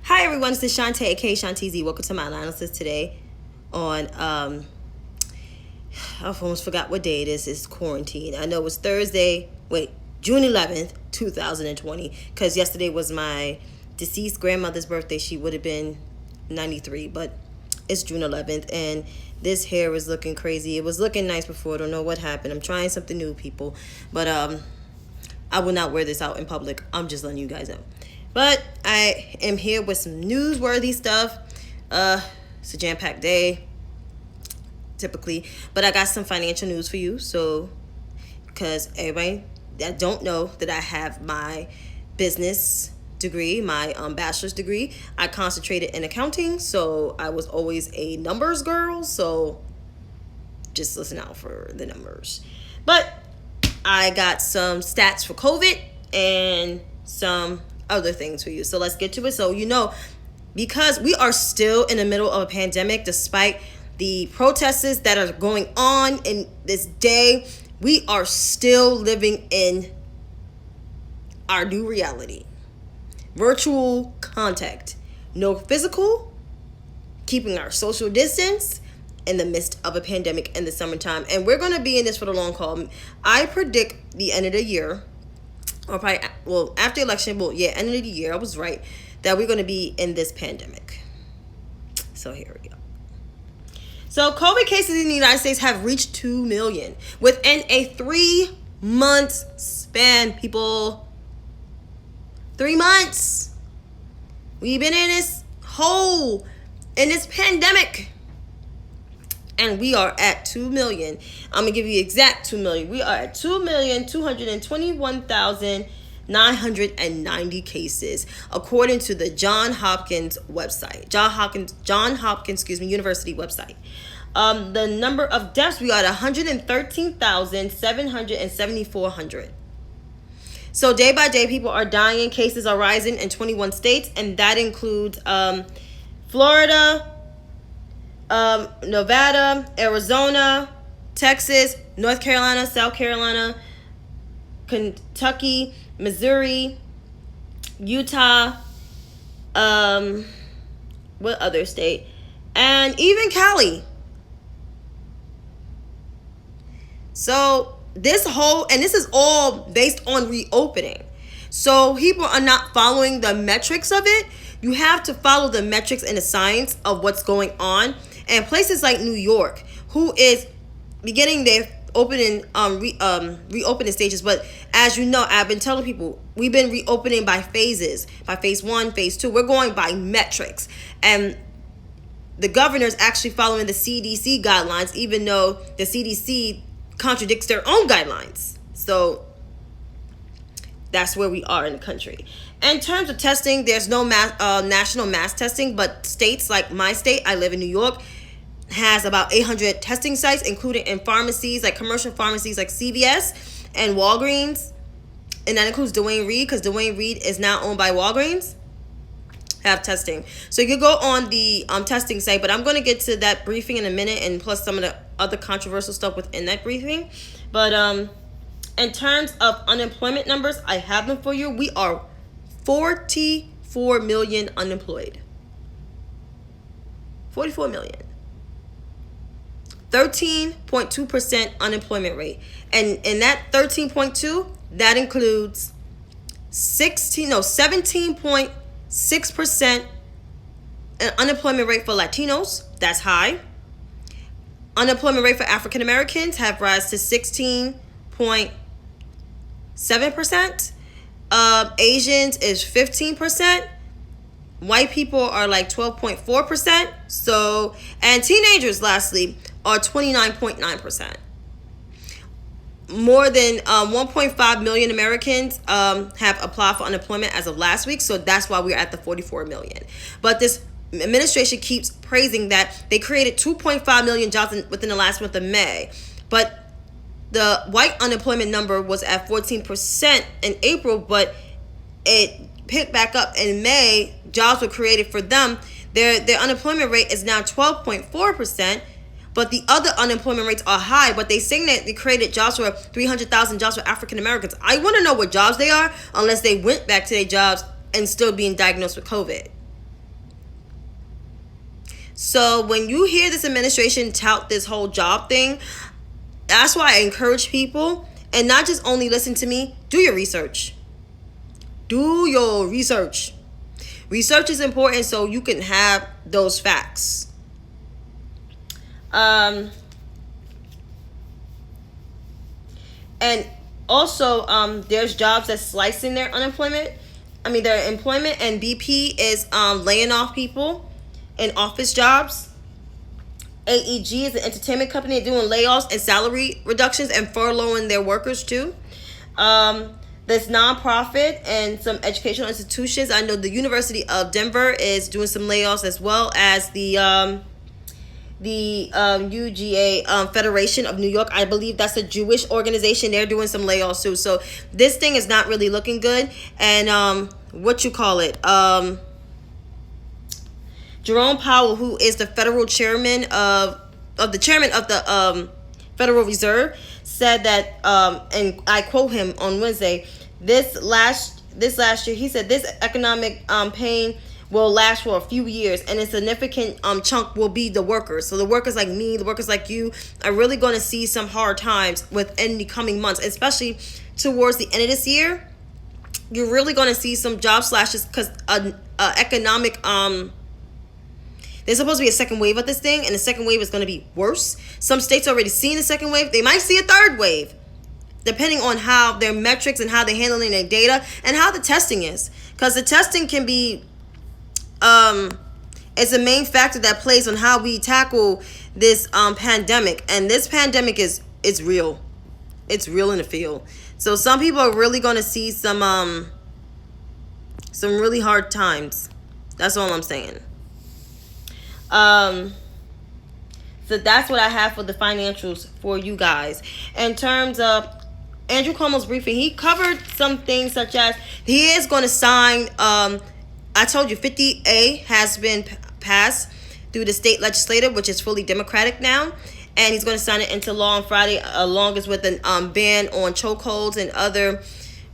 Hi everyone, it's Shantae, aka Shanti Z. Welcome to my analysis today on I almost forgot what day it is. It's quarantine. I know it's Thursday. June 11th, 2020. Because yesterday was my deceased grandmother's birthday. She would have been 93, but it's June 11th, and this hair is looking crazy. It was looking nice before. I don't know what happened. I'm trying something new, people, but I will not wear this out in public. I'm just letting you guys know. But I am here with some newsworthy stuff. It's a jam-packed day, typically. But I got some financial news for you. So, because everybody that don't know that I have my business degree, my bachelor's degree. I concentrated in accounting, so I was always a numbers girl. So, just listen out for the numbers. But I got some stats for COVID and some other things for you. So let's get to it. So, because we are still in the middle of a pandemic, despite the protests that are going on in this day, we are still living in our new reality. Virtual contact, no physical, keeping our social distance in the midst of a pandemic in the summertime. And we're going to be in this for the long haul. I predict the end of the year, or probably, after election, end of the year, I was right, that we're going to be in this pandemic. So here we go. So COVID cases in the United States have reached 2 million within a 3-month span, people. 3 months. We've been in this pandemic. And we are at 2 million. I'm going to give you exact 2 million. We are at 2,221,990 cases, according to the Johns Hopkins University website. The number of deaths, we are at 113,774. So day by day, people are dying. Cases are rising in 21 states, and that includes Florida, Nevada, Arizona, Texas, North Carolina, South Carolina, Kentucky, Missouri, Utah, what other state? And even Cali. So this is all based on reopening. So people are not following the metrics of it. You have to follow the metrics and the science of what's going on. And places like New York, who is beginning their reopening stages. But as you know, I've been telling people, we've been reopening by phases. By phase 1, phase 2. We're going by metrics. And the governor's actually following the CDC guidelines, even though the CDC contradicts their own guidelines. So that's where we are in the country. In terms of testing, there's no national mass testing, but states like my state, I live in New York, has about 800 testing sites, including in pharmacies, like commercial pharmacies like CVS and Walgreens. And that includes Duane Reade, because Duane Reade is now owned by Walgreens, have testing. So you could go on the testing site, but I'm going to get to that briefing in a minute, and plus some of the other controversial stuff within that briefing. But in terms of unemployment numbers, I have them for you. We are 44 million unemployed. 44 million. 13.2% unemployment rate. And in that 13.2, that includes 17.6% unemployment rate for Latinos. That's high. Unemployment rate for African Americans have risen to 16.7%. Asians is 15%. White people are like 12.4%. So, and teenagers, lastly, are 29.9%. More than 1.5 million Americans have applied for unemployment as of last week. So that's why we're at the 44 million. But this administration keeps praising that they created 2.5 million jobs within the last month of May. But the white unemployment number was at 14% in April, but it picked back up in May. Jobs were created for them. Their unemployment rate is now 12.4%, but the other unemployment rates are high. But they saying that they created jobs for 300,000 jobs for African Americans. I want to know what jobs they are, unless they went back to their jobs and still being diagnosed with COVID. So when you hear this administration tout this whole job thing, that's why I encourage people, and not just only listen to me, do your research. Do your research. Research is important so you can have those facts. And also, there's jobs that's slicing their unemployment. Their employment, and BP is laying off people in office jobs. AEG is an entertainment company doing layoffs and salary reductions and furloughing their workers too. This nonprofit and some educational institutions. I know the University of Denver is doing some layoffs, as well as the UGA Federation of New York. I believe that's a Jewish organization. They're doing some layoffs too. So this thing is not really looking good. And Jerome Powell, who is the federal chairman of the Federal Reserve, said that, and I quote him on Wednesday, this last year, he said this economic pain will last for a few years, and a significant chunk will be the workers. So the workers like me, the workers like you, are really going to see some hard times within the coming months, especially towards the end of this year. You're really going to see some job slashes because economic there's supposed to be a second wave of this thing, and the second wave is going to be worse. Some states are already seeing the second wave. They might see a third wave, depending on how their metrics and how they're handling their data and how the testing is. Because the testing can be, it's a main factor that plays on how we tackle this pandemic. And this pandemic is real. It's real in the field. So some people are really going to see some really hard times. That's all I'm saying. So that's what I have for the financials for you guys. In terms of Andrew Cuomo's briefing, he covered some things such as he is going to sign, I told you 50A has been passed through the state legislature, which is fully Democratic now, and he's going to sign it into law on Friday, along as with a ban on chokeholds and other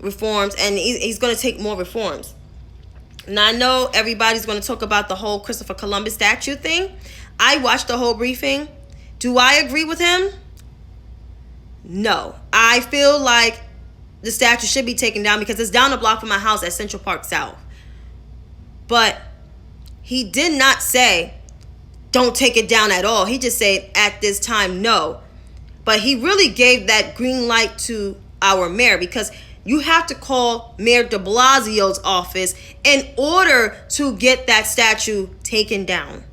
reforms, and he's going to take more reforms. Now, I know everybody's going to talk about the whole Christopher Columbus statue thing. I watched the whole briefing. Do I agree with him? No. I feel like the statue should be taken down because it's down the block from my house at Central Park South. But he did not say, don't take it down at all. He just said, at this time, no. But he really gave that green light to our mayor, because you have to call Mayor de Blasio's office in order to get that statue taken down.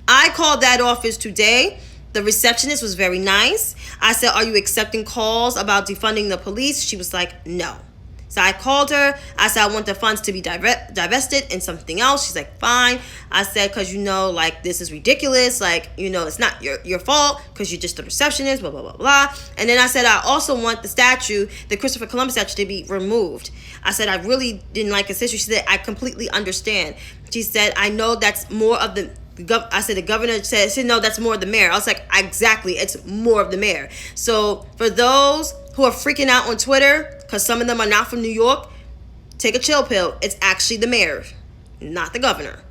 I called that office today. The receptionist was very nice. I said, are you accepting calls about defunding the police? She was like, no. So I called her. I said, I want the funds to be divested in something else. She's like, fine. I said, because, this is ridiculous. It's not your fault because you're just a receptionist, blah, blah, blah, blah. And then I said, I also want the statue, the Christopher Columbus statue, to be removed. I said, I really didn't like this issue. She said, I completely understand. She said, I know that's more of the I said, the governor said, no, that's more of the mayor. I was like, exactly, it's more of the mayor. So for those who are freaking out on Twitter, because some of them are not from New York, take a chill pill. It's actually the mayor, not the governor.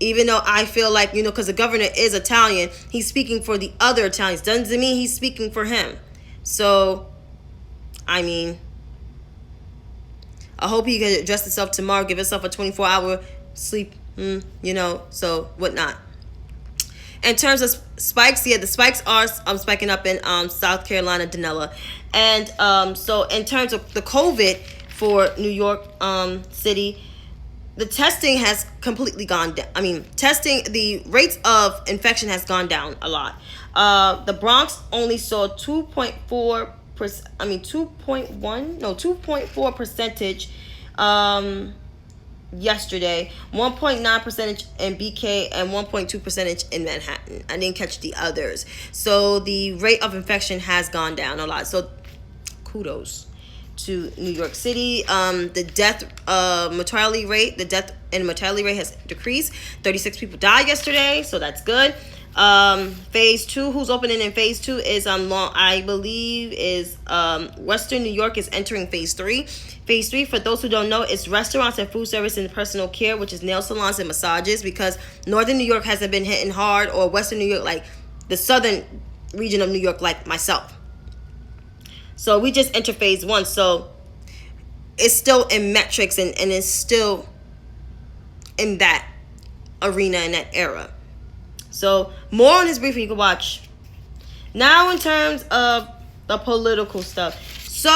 Even though I feel like, because the governor is Italian, he's speaking for the other Italians. Doesn't mean he's speaking for him. So, I hope he can adjust himself tomorrow, give himself a 24-hour sleep, so whatnot. In terms of spikes, the spikes are spiking up in South Carolina, Danella. And so in terms of the COVID for New York City, the testing has completely gone down. The rates of infection has gone down a lot. The Bronx only saw 2.4 percentage yesterday, 1.9 percentage in BK, and 1.2 percentage in Manhattan. I didn't catch the others. So the rate of infection has gone down a lot. So kudos to New York City. The death mortality rate has decreased. 36 people died yesterday, so that's good. Phase 2, who's opening in phase 2 is I believe is Western New York is entering phase 3. Phase 3, for those who don't know, is restaurants and food service and personal care, which is nail salons and massages, because Northern New York hasn't been hitting hard, or Western New York, like the southern region of New York, like myself. So we just entered phase 1. So it's still in metrics, and it's still in that arena, in that era. So more on his briefing you can watch. Now in terms of the political stuff. So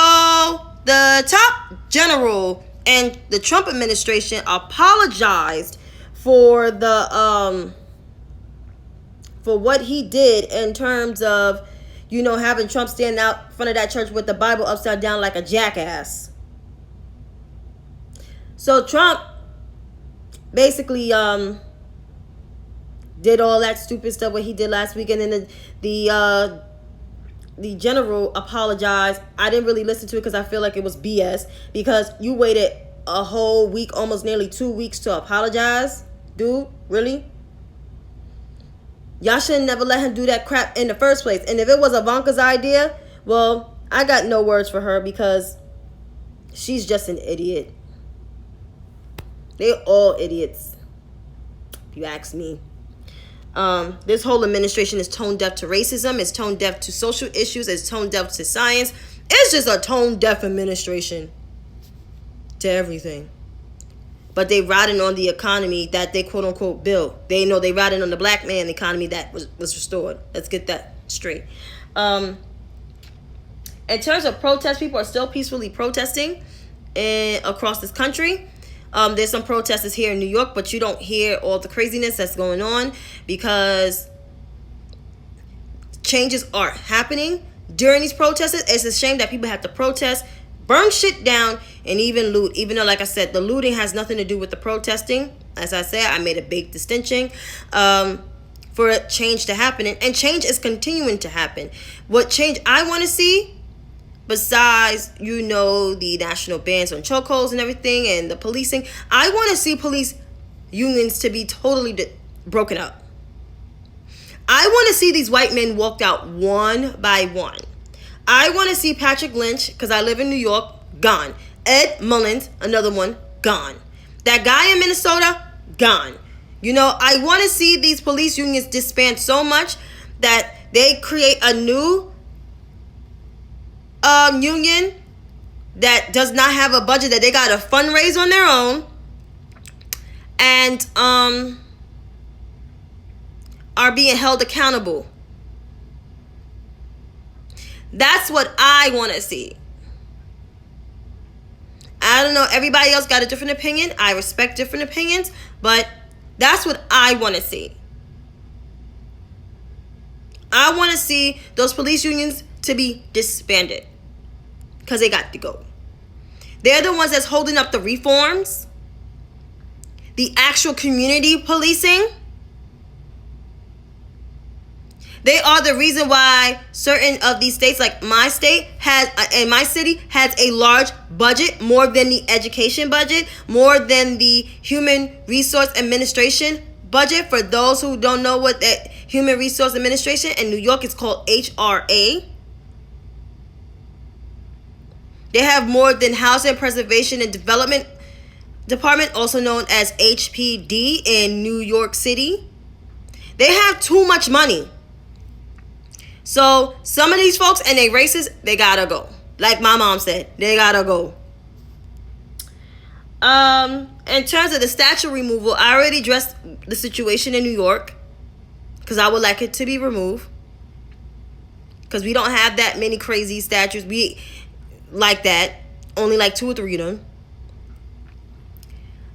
the top general and the Trump administration apologized for the for what he did in terms of, you know, having Trump stand out in front of that church with the Bible upside down like a jackass. So Trump basically did all that stupid stuff what he did last week, and then the general apologized. I didn't really listen to it because I feel like it was BS, because you waited a whole week, almost nearly 2 weeks, to apologize. Dude, really? Y'all should never let him do that crap in the first place. And if it was Ivanka's idea, well, I got no words for her, because she's just an idiot. They're all idiots, if you ask me. This whole administration is tone deaf to racism. It's tone deaf to social issues. It's tone deaf to science. It's just a tone deaf administration to everything. But they riding on the economy that they quote unquote built. They know they riding on the black man economy that was restored. Let's get that straight. In terms of protests, people are still peacefully protesting across this country. There's some protesters here in New York, but you don't hear all the craziness that's going on, because changes are happening during these protests. It's a shame that people have to protest, burn shit down, and even loot. Even though, like I said, the looting has nothing to do with the protesting. As I said, I made a big distinction for change to happen, and change is continuing to happen. What change I want to see, besides, you know, the national bans on chokeholds and everything, and the policing, I want to see police unions to be totally broken up. I want to see these white men walked out one by one. I want to see Patrick Lynch, because I live in New York, gone. Ed Mullins, another one, gone. That guy in Minnesota, gone. You know, I want to see these police unions disband so much that they create a new union that does not have a budget, that they got to fundraise on their own, and are being held accountable. That's what I want to see. I don't know, everybody else got a different opinion. I respect different opinions, but that's what I want to see. I want to see those police unions to be disbanded, because they got to go. They're the ones that's holding up the reforms, the actual community policing. They are the reason why certain of these states, like my state and my city, has a large budget, more than the education budget, more than the human resource administration budget. For those who don't know what that human resource administration in New York is called, HRA. They have more than Housing Preservation and Development Department, also known as HPD, in New York City. They have too much money. So some of these folks, and they racist, they gotta go. Like my mom said, they gotta go. In terms of the statue removal, I already addressed the situation in New York, because I would like it to be removed, because we don't have that many crazy statues. We like that, only like 2 or 3 of them.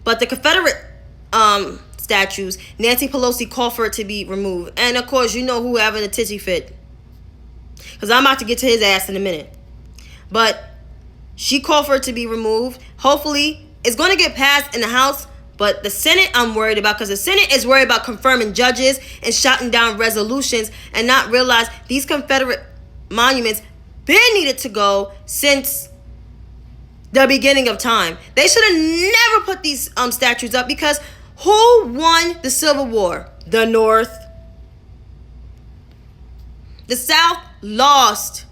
But the Confederate statues, Nancy Pelosi called for it to be removed, and of course, you know who having a tizzy fit, because I'm about to get to his ass in a minute. But she called for it to be removed. Hopefully it's going to get passed in the House, but the Senate I'm worried about, because the Senate is worried about confirming judges and shutting down resolutions, and not realize these Confederate monuments been needed to go since the beginning of time. They should have never put these statues up, because who won the Civil War? The North. The South lost.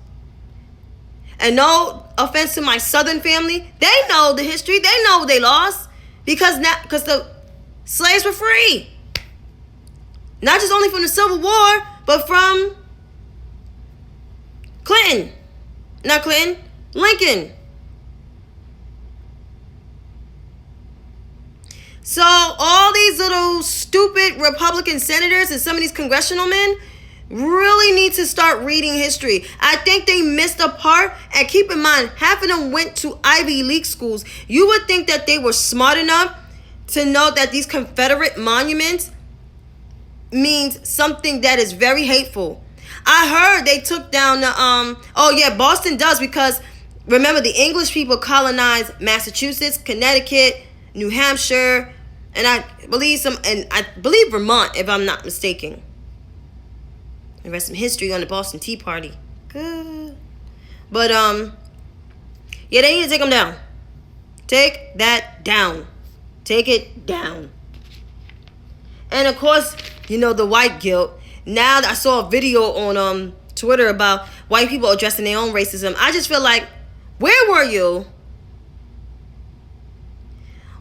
And no offense to my Southern family, they know the history. They know they lost because the slaves were free. Not just only from the Civil War, but from Lincoln. So all these little stupid Republican senators and some of these congressional men really need to start reading history. I think they missed a part. And keep in mind, half of them went to Ivy League schools. You would think that they were smart enough to know that these Confederate monuments means something that is very hateful. I heard they took down the Boston does, because remember the English people colonized Massachusetts, Connecticut, New Hampshire, and I believe Vermont, if I'm not mistaken. And read some history on the Boston Tea Party. Good. But they need to take them down. Take that down. Take it down. And of course, the white guilt. Now I saw a video on Twitter about white people addressing their own racism. I just feel like, where were you?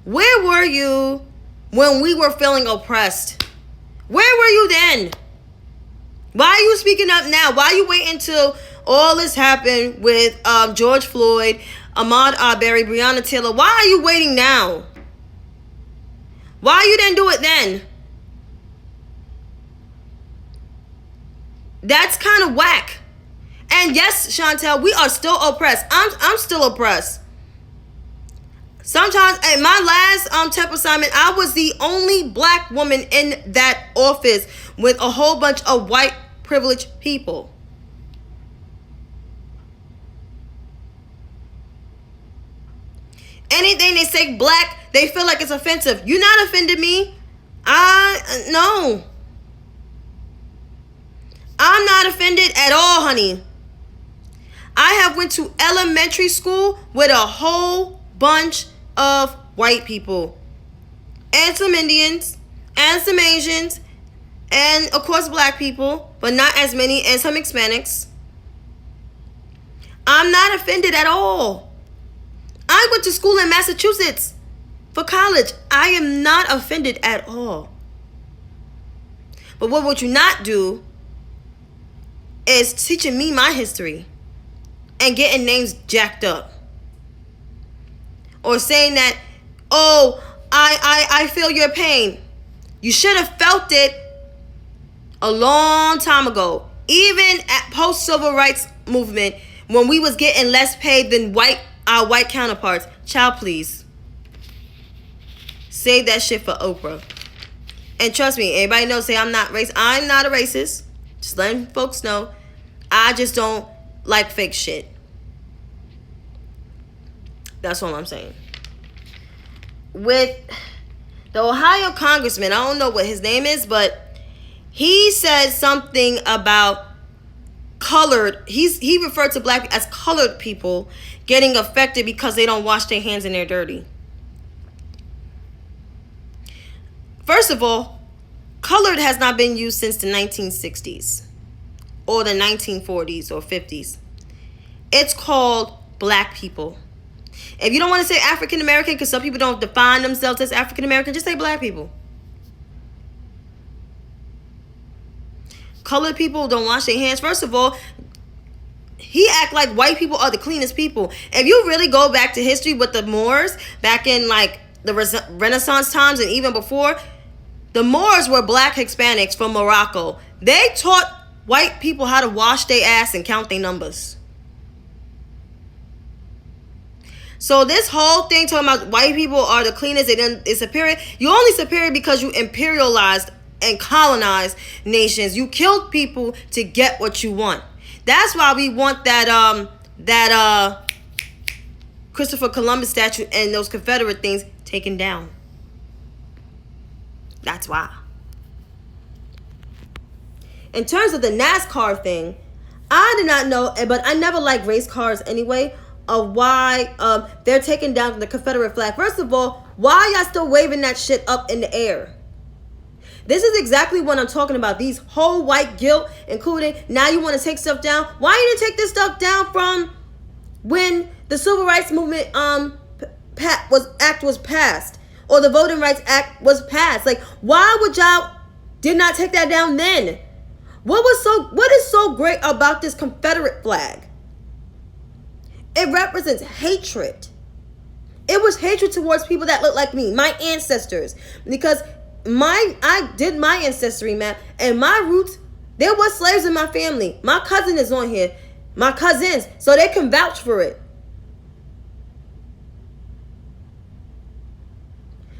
Where were you when we were feeling oppressed? Where were you then? Why are you speaking up now? Why are you waiting until all this happened with George Floyd, Ahmaud Arbery, Breonna Taylor? Why are you waiting now? Why you didn't do it then? That's kind of whack. And yes, Chantel, we are still oppressed. I'm still oppressed. Sometimes at my last temp assignment, I was the only black woman in that office with a whole bunch of white privileged people. Anything they say black, they feel like it's offensive. You're not offended me. No. I'm not offended at all, honey. I have went to elementary school with a whole bunch of white people. And some Indians. And some Asians. And, of course, black people. But not as many. And some Hispanics. I'm not offended at all. I went to school in Massachusetts for college. I am not offended at all. But what would you not do is teaching me my history and getting names jacked up. Or saying that, I feel your pain. You should have felt it a long time ago. Even at post-civil rights movement, when we was getting less paid than our white counterparts. Child, please. Save that shit for Oprah. And trust me, everybody knows, I'm not racist. I'm not a racist. Just letting folks know. I just don't like fake shit. That's all I'm saying. With the Ohio congressman, I don't know what his name is, but he said something about colored. He referred to black people as colored people getting affected because they don't wash their hands and they're dirty. First of all, colored has not been used since the 1960s or the 1940s or 50s. It's called black people. If you don't want to say African American, because some people don't define themselves as African American, just say black people. Colored people don't wash their hands. First of all, he act like white people are the cleanest people. If you really go back to history with the Moors, back in like the Renaissance times and even before, the Moors were black Hispanics from Morocco. They taught white people how to wash their ass and count their numbers. So this whole thing talking about white people are the cleanest and is superior, you're only superior because you imperialized and colonized nations. You killed people to get what you want. That's why we want that Christopher Columbus statue and those Confederate things taken down. That's why. In terms of the NASCAR thing, I did not know, but I never liked race cars anyway, of why they're taking down the Confederate flag. First of all, why are y'all still waving that shit up in the air? This is exactly what I'm talking about. These whole white guilt, including now you want to take stuff down. Why you didn't take this stuff down from when the Civil Rights Movement act was passed, or the Voting Rights Act was passed? Like, why would y'all did not take that down then? What is so great about this Confederate flag? It represents hatred. It was hatred towards people that look like me, my ancestors, because I did my ancestry map, and my roots, there was slaves in my family. My cousin is on here, my cousins, so they can vouch for it.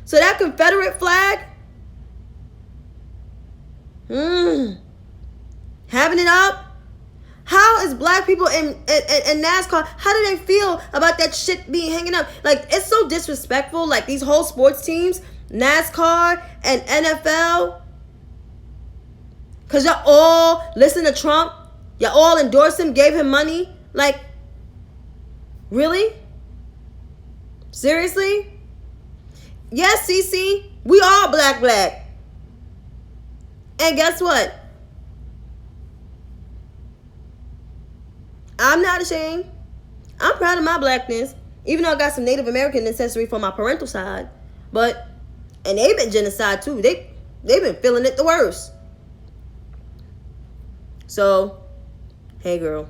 So that Confederate flag, having it up. How is black people in NASCAR, how do they feel about that shit being hanging up? Like, it's so disrespectful. Like, these whole sports teams, NASCAR and NFL, because y'all all listen to Trump, y'all all endorse him, gave him money. Like, really? Seriously? Yes, CC, we all black. And guess what? I'm not ashamed. I'm proud of my blackness, even though I got some Native American ancestry from my parental side. And they've been genocide too. They've been feeling it the worst. So, hey girl,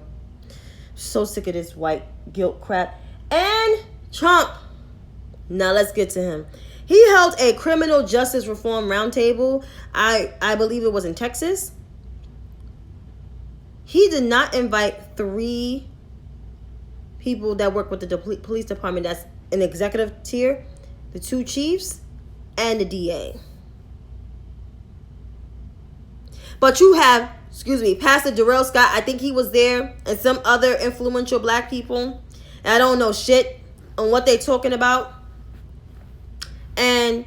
so sick of this white guilt crap. And Trump. Now let's get to him. He held a criminal justice reform roundtable. I believe it was in Texas. He did not invite 3 people that work with the police department that's an executive tier, the 2 chiefs, and the DA. But you have, Pastor Darrell Scott, I think he was there, and some other influential black people. And I don't know shit on what they talking about. And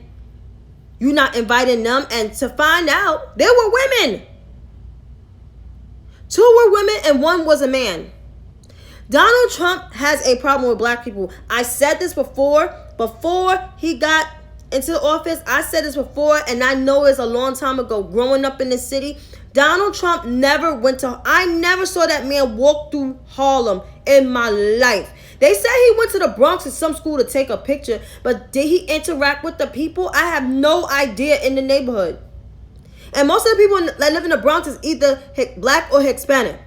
you not inviting them, and to find out, there were women. 2 were women and 1 was a man. Donald Trump has a problem with black people. I said this before he got into the office. I said this before, and I know it's a long time ago, growing up in the city. Donald Trump I never saw that man walk through Harlem in my life. They said he went to the Bronx at some school to take a picture, but did he interact with the people? I have no idea in the neighborhood. And most of the people that live in the Bronx is either black or Hispanic.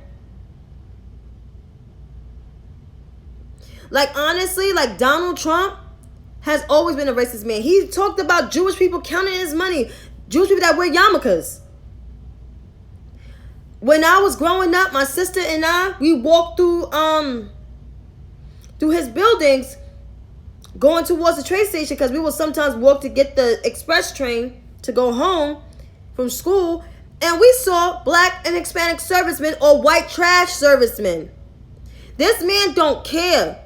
Like, honestly, like, Donald Trump has always been a racist man. He talked about Jewish people counting his money. Jewish people that wear yarmulkes. When I was growing up, my sister and we walked through his buildings going towards the train station, because we would sometimes walk to get the express train to go home from school, and we saw black and Hispanic servicemen or white trash servicemen. This man don't care.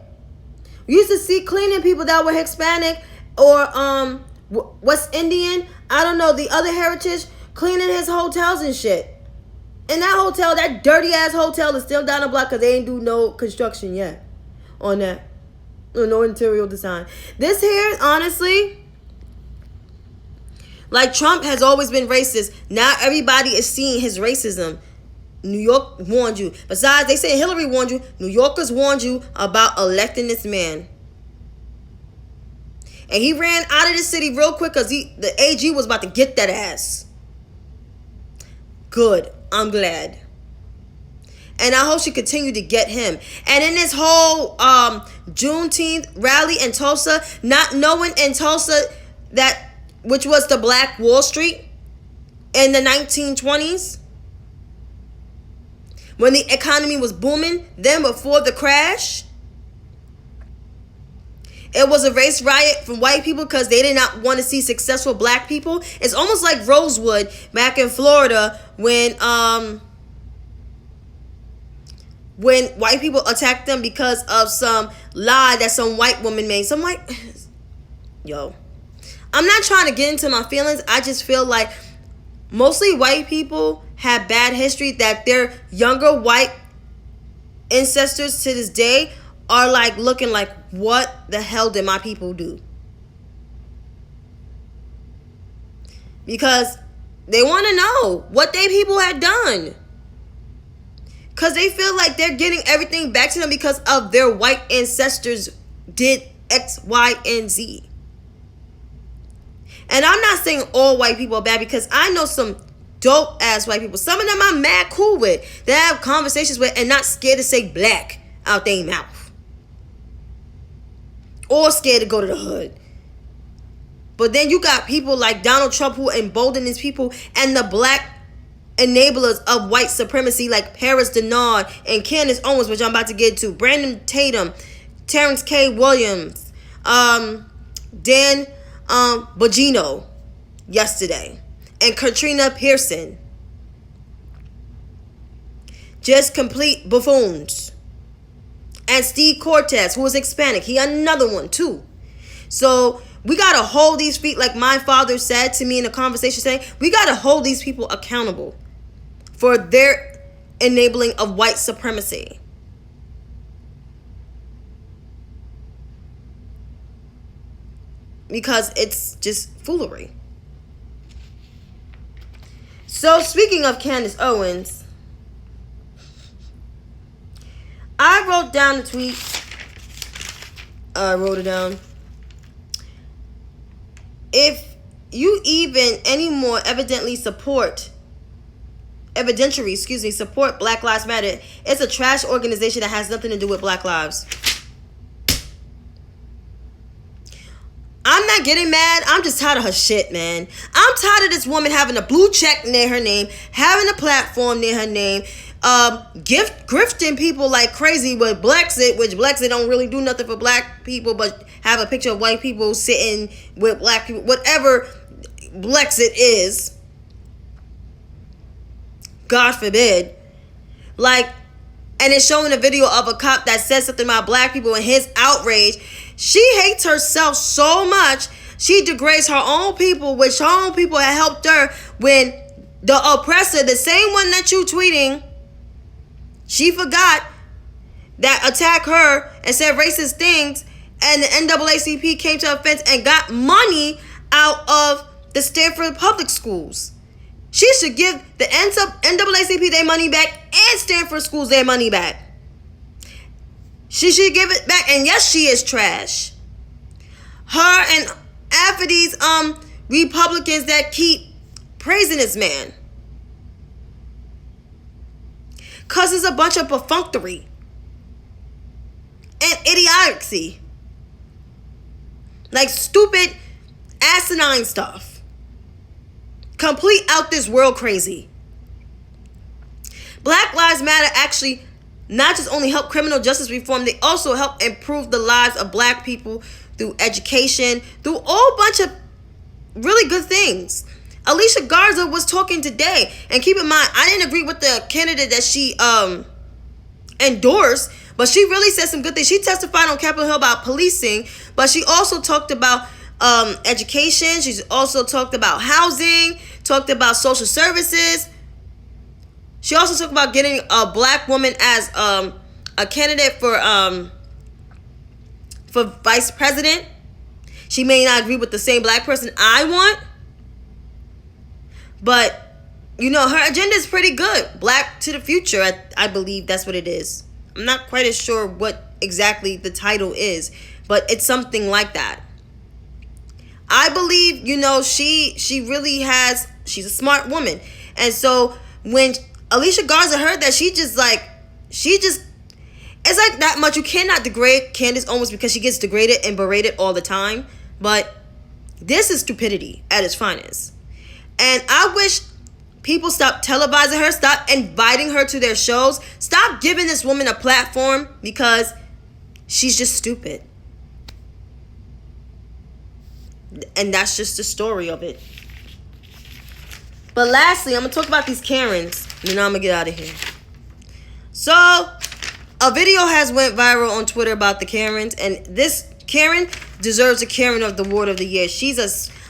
We used to see cleaning people that were Hispanic or West Indian, I don't know, the other heritage, cleaning his hotels and shit. And that hotel, that dirty ass hotel, is still down the block because they ain't do no construction yet on that. No interior design. This here, honestly, like, Trump has always been racist. Now everybody is seeing his racism. New York warned you. Besides, they say Hillary warned you. New Yorkers warned you about electing this man. And he ran out of the city real quick because the AG was about to get that ass. Good. I'm glad. And I hope she continue to get him. And in this whole Juneteenth rally in Tulsa, not knowing in Tulsa which was the Black Wall Street in the 1920s, when the economy was booming, then before the crash, it was a race riot from white people because they did not want to see successful black people. It's almost like Rosewood back in Florida when white people attacked them because of some lie that some white woman made. I'm not trying to get into my feelings. I just feel like mostly white people have bad history, that their younger white ancestors to this day are like looking like, what the hell did my people do? Because They want to know what they people had done. Because they feel like they're getting everything back to them because of their white ancestors did X, Y, and Z. And I'm not saying all white people are bad, because I know some dope ass white people. Some of them I'm mad cool with, that I have conversations with and not scared to say black out their mouth. Or scared to go to the hood. But then you got people like Donald Trump who embolden these people, and the black enablers of white supremacy like Paris Denard and Candace Owens, which I'm about to get to, Brandon Tatum, Terrence K. Williams, Dan Bongino yesterday, and Katrina Pearson. Just complete buffoons. And Steve Cortez, who is Hispanic, he another one too. So we got to hold these feet, like my father said to me in a conversation today, we got to hold these people accountable for their enabling of white supremacy. Because it's just foolery. So speaking of Candace Owens, I wrote down the tweet. I wrote it down. If you even anymore evidentiary support Black Lives Matter, it's a trash organization that has nothing to do with Black lives. I'm not getting mad. I'm just tired of her shit, man. I'm tired of this woman having a blue check near her name, having a platform near her name, grifting people like crazy with Blexit, which Blexit don't really do nothing for black people, but have a picture of white people sitting with black people, whatever Blexit is. God forbid. Like, and it's showing a video of a cop that said something about black people and his outrage. She hates herself so much, she degrades her own people, which her own people had helped her when the oppressor, the same one that you tweeting, she forgot that attacked her and said racist things, and the NAACP came to her fence and got money out of the Stanford public schools. She should give the NAACP their money back and Stanford schools their money back. She should give it back. And yes, she is trash. Her and after these Republicans that keep praising this man. Cause it's a bunch of perfunctory and idiocy. Like stupid, asinine stuff. Complete out this world crazy. Black Lives Matter actually not just only help criminal justice reform, they also help improve the lives of black people through education, through a whole bunch of really good things. Alicia Garza was talking today, and keep in mind, I didn't agree with the candidate that she endorsed, but she really said some good things. She testified on Capitol Hill about policing, but she also talked about education. She's also talked about housing, talked about social services. She also talked about getting a black woman as a candidate for vice president. She may not agree with the same black person I want, but you know, her agenda is pretty good. Black to the future, I believe that's what it is. I'm not quite as sure what exactly the title is, but it's something like that. I believe, you know, she really has, she's a smart woman. And so when Alicia Garza heard that, it's like that much. You cannot degrade Candace Owens because she gets degraded and berated all the time. But this is stupidity at its finest. And I wish people stop televising her, stop inviting her to their shows, stop giving this woman a platform because she's just stupid. And that's just the story of it. But lastly, I'm going to talk about these Karens. And then I'm going to get out of here. So, a video has went viral on Twitter about the Karens. And this Karen deserves a Karen of the Award of the Year. She's a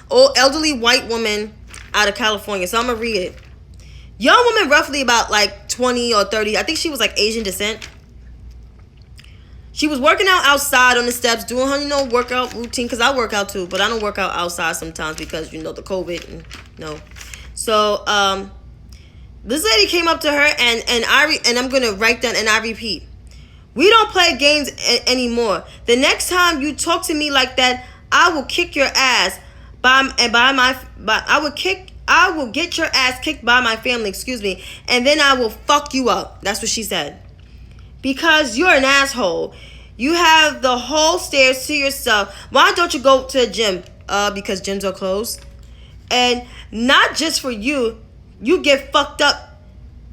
old elderly white woman out of California. So I'm going to read it. Young woman roughly about like 20 or 30. I think she was like Asian descent. She was working out outside on the steps, doing her, workout routine. Because I work out too, but I don't work out outside sometimes because, the COVID. And, So this lady came up to her and I'm gonna write down and I repeat. We don't play games anymore. The next time you talk to me like that, I will kick your ass. I will get your ass kicked by my family. Excuse me, and then I will fuck you up. That's what she said. Because you're an asshole. You have the whole stairs to yourself. Why don't you go to a gym? Because gyms are closed. And not just for you. You get fucked up.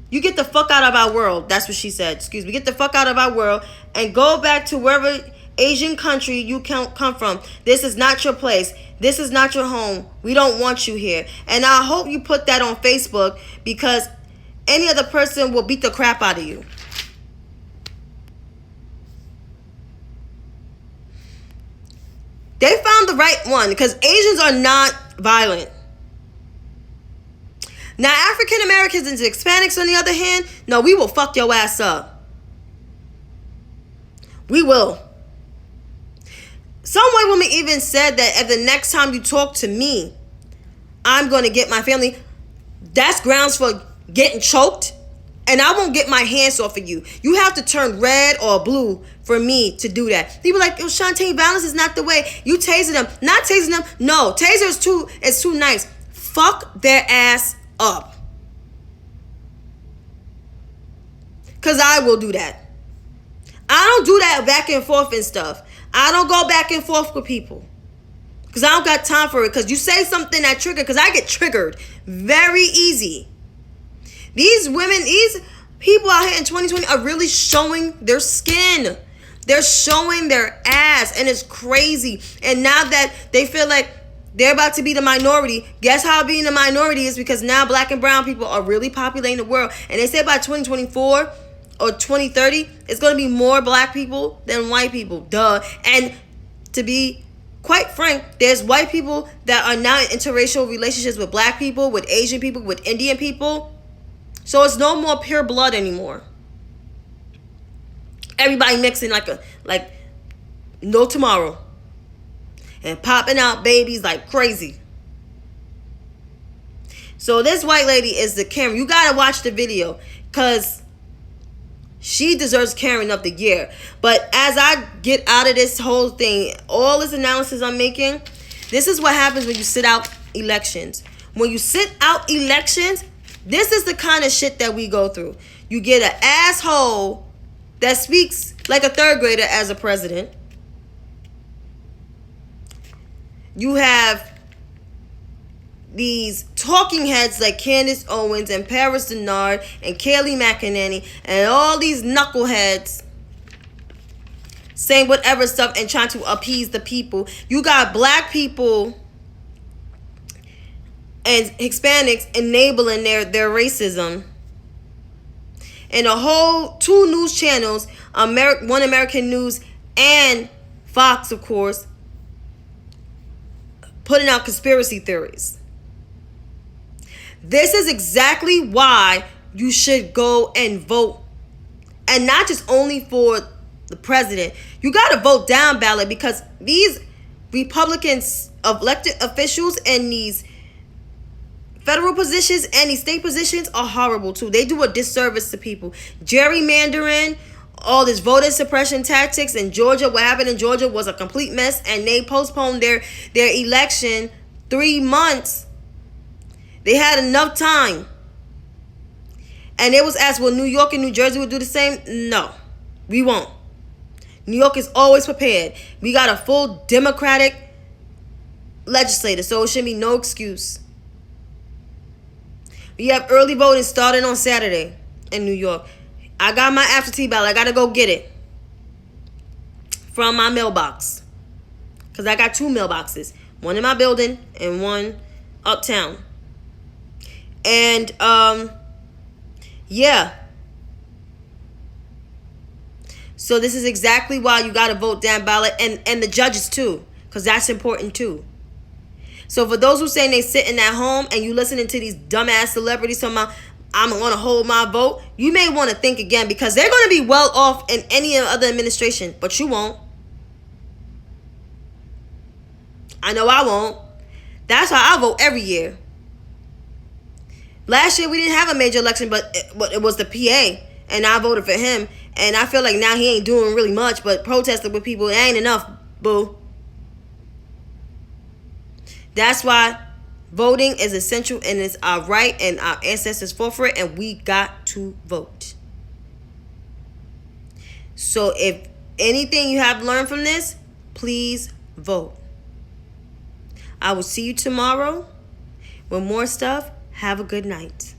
You get the fuck out of our world. That's what she said. Excuse me. Get the fuck out of our world and go back to wherever Asian country you come from. This is not your place. This is not your home. We don't want you here. And I hope you put that on Facebook because any other person will beat the crap out of you. They found the right one because Asians are not violent. Now, African Americans and Hispanics, on the other hand, no, we will fuck your ass up. We will. Some white woman even said that if the next time you talk to me, I'm going to get my family. That's grounds for getting choked. And I won't get my hands off of you. You have to turn red or blue for me to do that. People like, Shantae, violence is not the way. You tasing them. Not tasing them. No, taser is too nice. Fuck their ass up. Because I will do that. I don't do that back and forth and stuff. I don't go back and forth with people. Because I don't got time for it. Because you say something that trigger. Because I get triggered very easy. These women, these people out here in 2020 are really showing their skin. They're showing their ass. And it's crazy. And now that they feel like they're about to be the minority. Guess how being the minority is? Because now black and brown people are really populating the world. And they say by 2024 or 2030, it's going to be more black people than white people. Duh. And to be quite frank, there's white people that are now in interracial relationships with black people, with Asian people, with Indian people. So it's no more pure blood anymore. Everybody mixing like no tomorrow. And popping out babies like crazy. So this white lady is the Karen. You gotta watch the video because she deserves Karen of the year. But as I get out of this whole thing, all this analysis I'm making, this is what happens when you sit out elections. When you sit out elections, this is the kind of shit that we go through. You get an asshole that speaks like a third grader as a president. You have these talking heads like Candace Owens and Paris Denard and Kayleigh McEnany and all these knuckleheads saying whatever stuff and trying to appease the people. You got black people and Hispanics enabling their racism. And a whole 2 news channels, One American News and Fox, of course, putting out conspiracy theories. This is exactly why you should go and vote. And not just only for the president. You got to vote down ballot because these Republicans, elected officials, and these federal positions and these state positions are horrible too. They do a disservice to people. Gerrymandering, all this voter suppression tactics in Georgia. What happened in Georgia was a complete mess, and they postponed their election 3 months. They had enough time. And it was asked, will New York and New Jersey would do the same? No, we won't. New York is always prepared. We got a full Democratic legislature, so it should be no excuse. We have early voting starting on Saturday in New York. I got my absentee ballot. I got to go get it from my mailbox. Because I got 2 mailboxes. One in my building and one uptown. And, yeah. So this is exactly why you got to vote down ballot. And the judges, too. Because that's important, too. So for those who saying they sitting at home and you listening to these dumbass celebrities talking about, I'm going to hold my vote, you may want to think again because they're going to be well off in any other administration, but you won't. I know I won't. That's how I vote every year. Last year we didn't have a major election, but it was the PA, and I voted for him. And I feel like now he ain't doing really much, but protesting with people, it ain't enough, boo. That's why voting is essential, and it's our right, and our ancestors fought for it, and we got to vote. So if anything you have learned from this, please vote. I will see you tomorrow with more stuff. Have a good night.